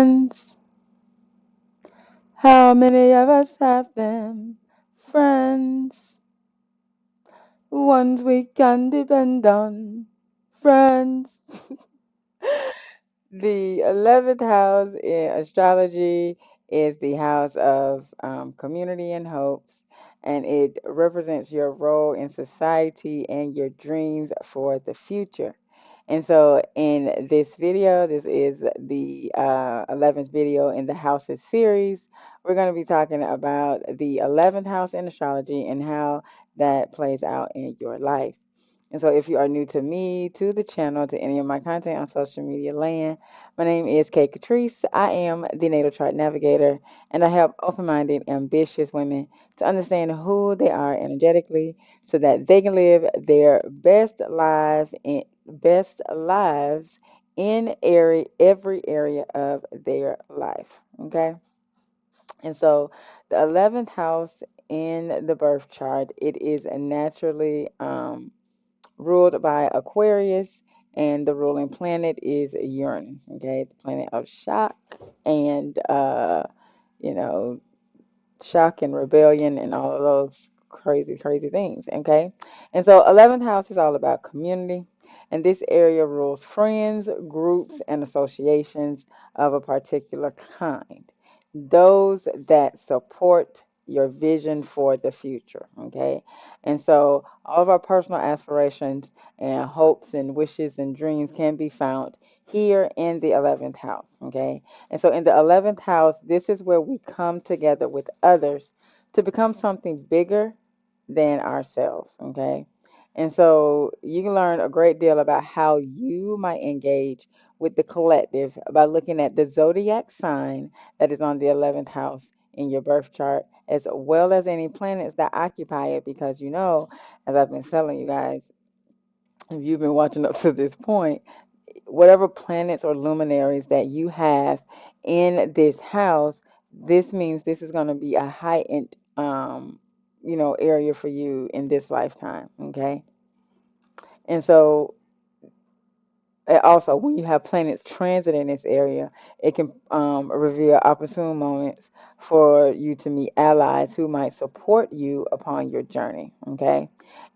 Friends, how many of us have them? Friends, ones we can depend on. Friends. The 11th house in astrology is the house of community and hopes, and it represents your role in society and your dreams for the future. And so, in this video, this is the 11th video in the houses series. We're going to be talking about the 11th house in astrology and how that plays out in your life. And so, if you are new to me, to the channel, to any of my content on social media land, my name is Kay Catrice. I am the Natal Chart Navigator, and I help open minded, ambitious women to understand who they are energetically so that they can live their best lives in every area of their life. Okay. And so the 11th house in the birth chart, it is naturally ruled by Aquarius, and the ruling planet is Uranus, okay, the planet of shock and you know, shock and rebellion and all of those crazy, crazy things, okay? And so 11th house is all about community, and this area rules friends, groups, and associations of a particular kind. Those that support your vision for the future, okay? And so all of our personal aspirations and hopes and wishes and dreams can be found here in the 11th house, okay? And so in the 11th house, this is where we come together with others to become something bigger than ourselves, okay? And so you can learn a great deal about how you might engage with the collective by looking at the zodiac sign that is on the 11th house in your birth chart, as well as any planets that occupy it, because as I've been telling you guys, if you've been watching up to this point, whatever planets or luminaries that you have in this house, this means this is going to be a heightened, area for you in this lifetime. Okay. And so, also, when you have planets transit in this area, it can reveal opportune moments for you to meet allies who might support you upon your journey. Okay.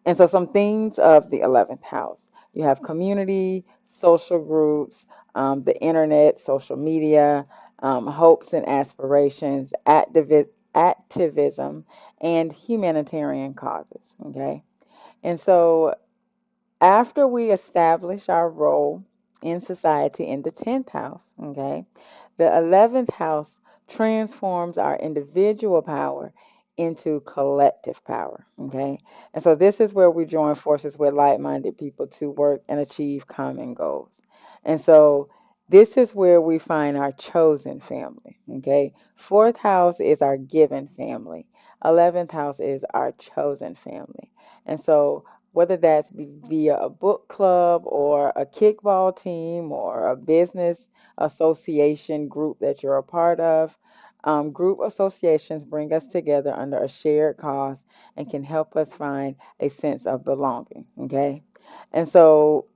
And so, some themes of the 11th house, you have community, social groups, the internet, social media, hopes and aspirations, activism, and humanitarian causes. Okay. And so, after we establish our role in society in the 10th house, okay, the 11th house transforms our individual power into collective power, okay? And so this is where we join forces with like-minded people to work and achieve common goals. And so this is where we find our chosen family, okay? Fourth house is our given family. 11th house is our chosen family. And so whether that's via a book club or a kickball team or a business association group that you're a part of. Group associations bring us together under a shared cause and can help us find a sense of belonging. Okay. And so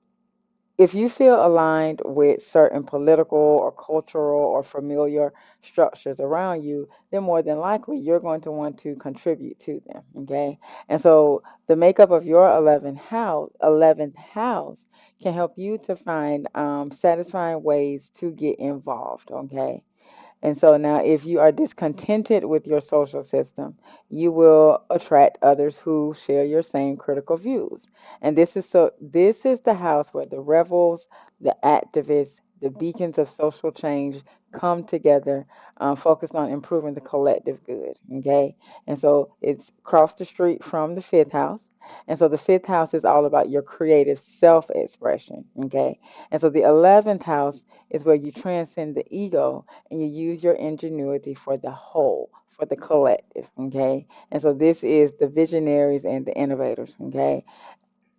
if you feel aligned with certain political or cultural or familiar structures around you, then more than likely you're going to want to contribute to them. Okay. And so the makeup of your 11th house can help you to find satisfying ways to get involved. Okay. And so now, if you are discontented with your social system, you will attract others who share your same critical views. And this is the house where the rebels, the activists, the beacons of social change come together, focused on improving the collective good. Okay. And so it's across the street from the fifth house. And so the fifth house is all about your creative self expression. Okay. And so the 11th house is where you transcend the ego and you use your ingenuity for the whole, for the collective, okay? And so this is the visionaries and the innovators, okay?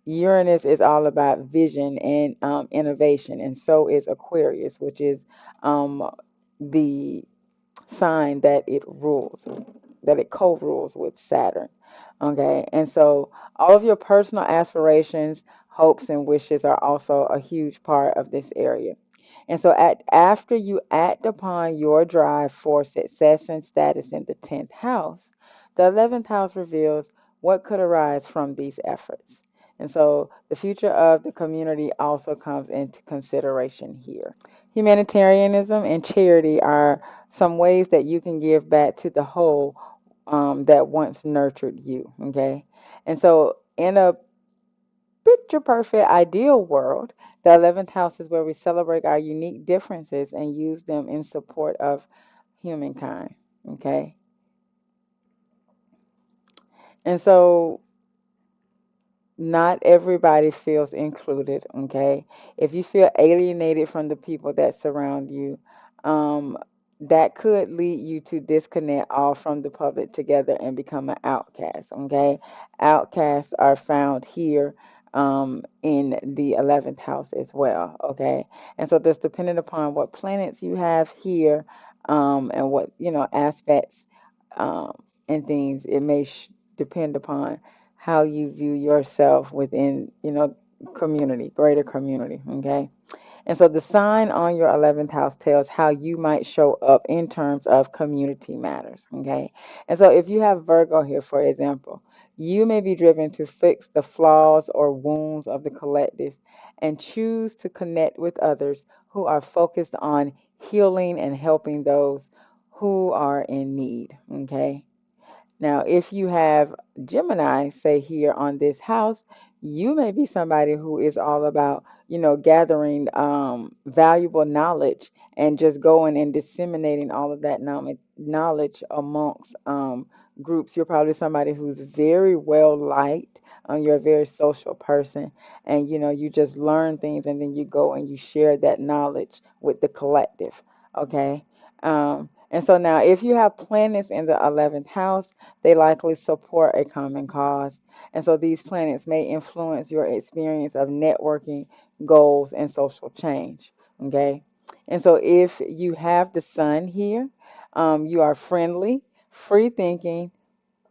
Uranus is all about vision and innovation, and so is Aquarius, which is um, the sign that it co-rules with Saturn, okay? And so all of your personal aspirations, hopes, and wishes are also a huge part of this area. And so after you act upon your drive for success and status in the 10th house, the 11th house reveals what could arise from these efforts. And so the future of the community also comes into consideration here. Humanitarianism and charity are some ways that you can give back to the whole that once nurtured you. Okay. And so in a picture perfect ideal world, the 11th house is where we celebrate our unique differences and use them in support of humankind. Okay. And so not everybody feels included, okay? If you feel alienated from the people that surround you, um, that could lead you to disconnect all from the public together and become an outcast, okay? Outcasts are found here in the 11th house as well, okay? And so just depending upon what planets you have here and what, aspects and things, it may depend upon how you view yourself within, community, greater community. Okay. And so the sign on your 11th house tells how you might show up in terms of community matters. Okay. And so if you have Virgo here, for example, you may be driven to fix the flaws or wounds of the collective and choose to connect with others who are focused on healing and helping those who are in need. Okay. Now, if you have Gemini, say here on this house, you may be somebody who is all about, gathering valuable knowledge and just going and disseminating all of that knowledge amongst groups. You're probably somebody who's very well liked. You're a very social person, and you just learn things, and then you go and you share that knowledge with the collective. Okay. And so now, if you have planets in the 11th house, they likely support a common cause. And so these planets may influence your experience of networking, goals, and social change. Okay. And so if you have the sun here, you are friendly, free thinking,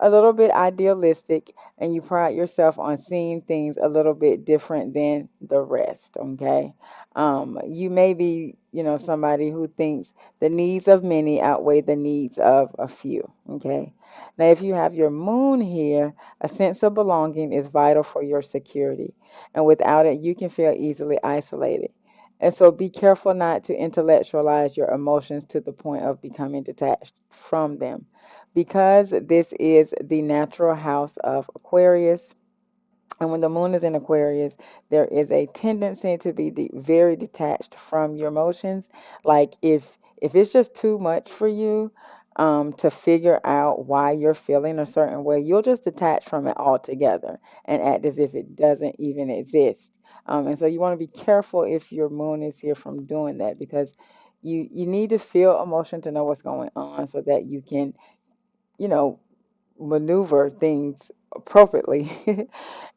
a little bit idealistic, and you pride yourself on seeing things a little bit different than the rest. Okay. You may be, somebody who thinks the needs of many outweigh the needs of a few. Okay. Now, if you have your moon here, a sense of belonging is vital for your security. And without it, you can feel easily isolated. And so be careful not to intellectualize your emotions to the point of becoming detached from them. Because this is the natural house of Aquarius, and when the moon is in Aquarius, there is a tendency to be very detached from your emotions. Like if it's just too much for you to figure out why you're feeling a certain way, you'll just detach from it altogether and act as if it doesn't even exist. And so you want to be careful if your moon is here from doing that, because you need to feel emotion to know what's going on so that you can, you know, maneuver things appropriately.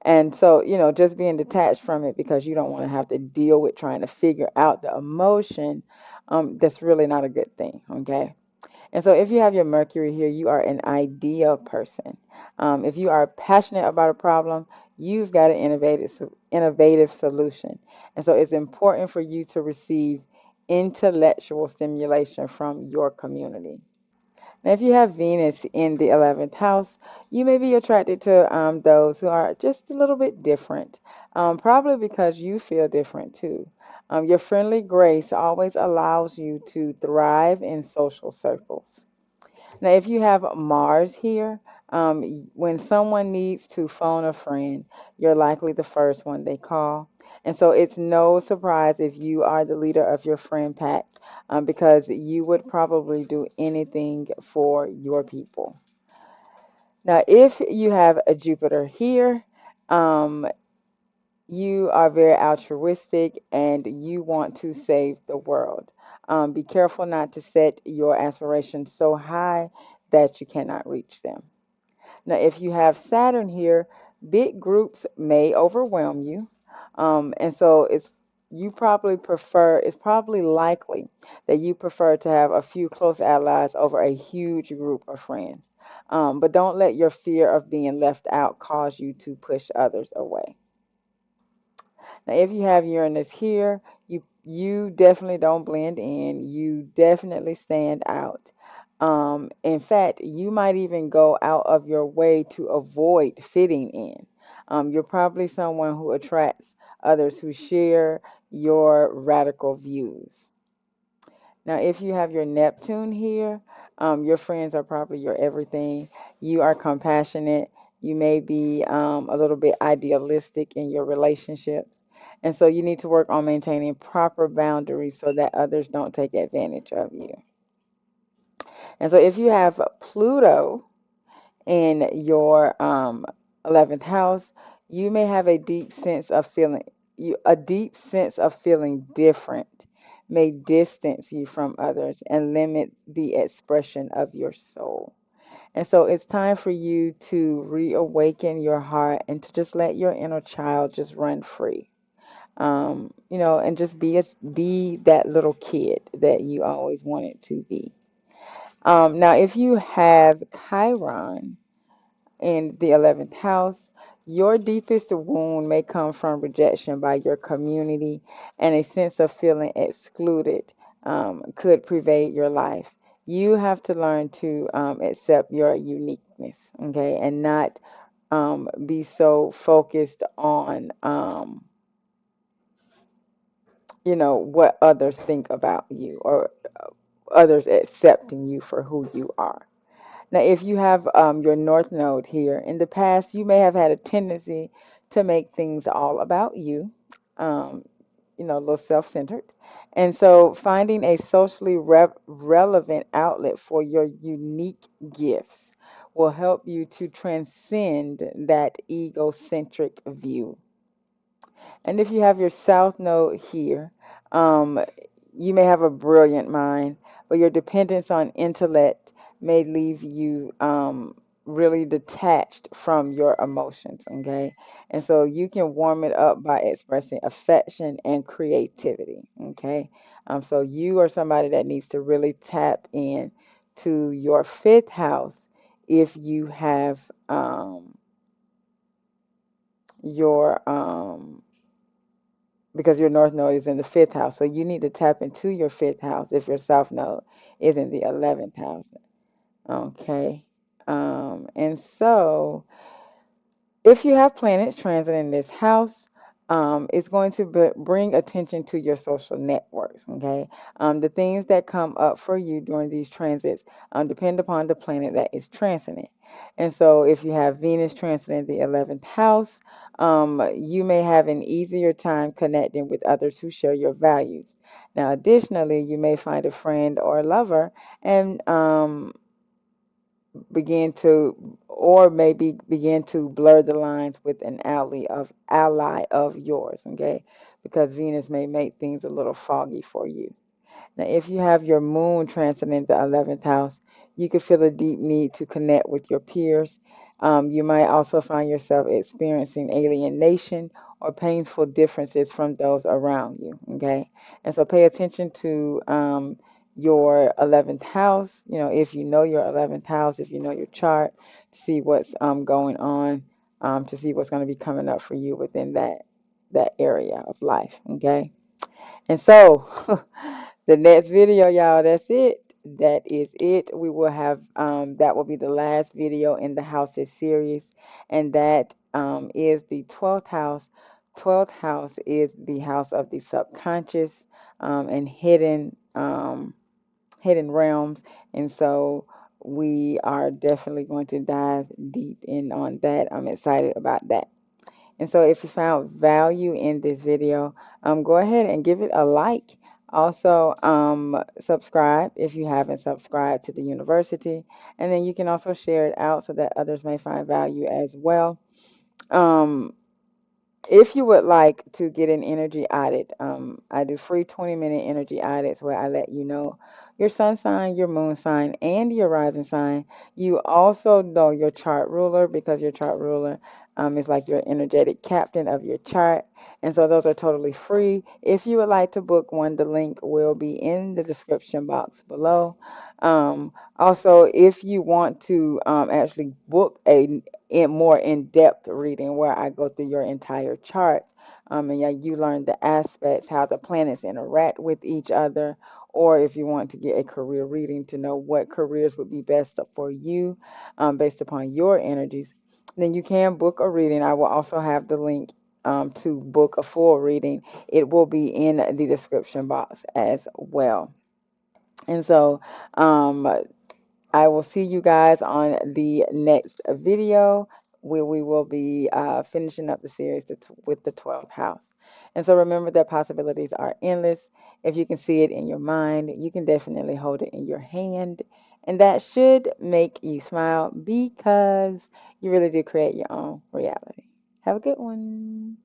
And so, just being detached from it because you don't want to have to deal with trying to figure out the emotion, that's really not a good thing. Okay. And so, if you have your Mercury here, you are an idea person. If you are passionate about a problem, you've got an innovative solution. And so, it's important for you to receive intellectual stimulation from your community. Now, if you have Venus in the 11th house, you may be attracted to those who are just a little bit different, probably because you feel different too. Your friendly grace always allows you to thrive in social circles. Now, if you have Mars here, when someone needs to phone a friend, you're likely the first one they call. And so it's no surprise if you are the leader of your friend pack, because you would probably do anything for your people. Now, if you have a Jupiter here, um, you are very altruistic and you want to save the world. Be careful not to set your aspirations so high that you cannot reach them. Now, if you have Saturn here, big groups may overwhelm you. And so it's probably likely that you prefer to have a few close allies over a huge group of friends. But don't let your fear of being left out cause you to push others away. Now, if you have Uranus here, you definitely don't blend in. You definitely stand out. In fact, you might even go out of your way to avoid fitting in. You're probably someone who attracts others who share your radical views. Now, if you have your Neptune here, your friends are probably your everything. You are compassionate. You may be a little bit idealistic in your relationships. And so you need to work on maintaining proper boundaries so that others don't take advantage of you. And so if you have Pluto in your 11th house, you may have a deep sense of feeling different, may distance you from others and limit the expression of your soul. And so it's time for you to reawaken your heart and to just let your inner child just run free. And just be that little kid that you always wanted to be. Now, if you have Chiron in the 11th house, your deepest wound may come from rejection by your community, and a sense of feeling excluded could pervade your life. You have to learn to accept your uniqueness, okay, and not be so focused on, what others think about you or others accepting you for who you are. Now, if you have your North Node here, in the past, you may have had a tendency to make things all about you, um, a little self centered. And so, finding a socially relevant outlet for your unique gifts will help you to transcend that egocentric view. And if you have your South Node here, um, you may have a brilliant mind, but your dependence on intellect may leave you really detached from your emotions, okay? And so you can warm it up by expressing affection and creativity, okay? So you are somebody that needs to really tap in to your fifth house if you have your because your north node is in the fifth house. So you need to tap into your fifth house if your south node is in the 11th house. Okay. And so if you have planets transiting this house, it's going to bring attention to your social networks. Okay. The things that come up for you during these transits depend upon the planet that is transiting. And so if you have Venus transiting the 11th house, you may have an easier time connecting with others who share your values. Now, additionally, you may find a friend or a lover and begin to blur the lines with an ally of yours, okay? Because Venus may make things a little foggy for you. Now, if you have your moon transiting the 11th house, you could feel a deep need to connect with your peers. You might also find yourself experiencing alienation or painful differences from those around you. Okay. And so pay attention to your 11th house. If you know your 11th house, if you know your chart, to see what's going on, to see what's going to be coming up for you within that area of life. Okay. And so the next video, y'all, that's it. That is it. We will have that will be the last video in the houses series, and that is the 12th house. 12th house is the house of the subconscious and hidden realms, and so we are definitely going to dive deep in on that. I'm excited about that. And so if you found value in this video, go ahead and give it a like. Also, subscribe if you haven't subscribed to the university. And then you can also share it out so that others may find value as well. Um, if you would like to get an energy audit, I do free 20-minute energy audits where I let you know your sun sign, your moon sign, and your rising sign. You also know your chart ruler because your chart ruler is like your energetic captain of your chart. And so those are totally free. If you would like to book one, the link will be in the description box below. Also, if you want to actually book a more in-depth reading where I go through your entire chart, And yeah, you learn the aspects, how the planets interact with each other, or if you want to get a career reading to know what careers would be best for you based upon your energies, then you can book a reading. I will also have the link to book a full reading. It will be in the description box as well. And so, um, I will see you guys on the next video where we will be finishing up the series with the 12th house. And so remember that possibilities are endless. If you can see it in your mind, you can definitely hold it in your hand. And that should make you smile because you really do create your own reality. Have a good one.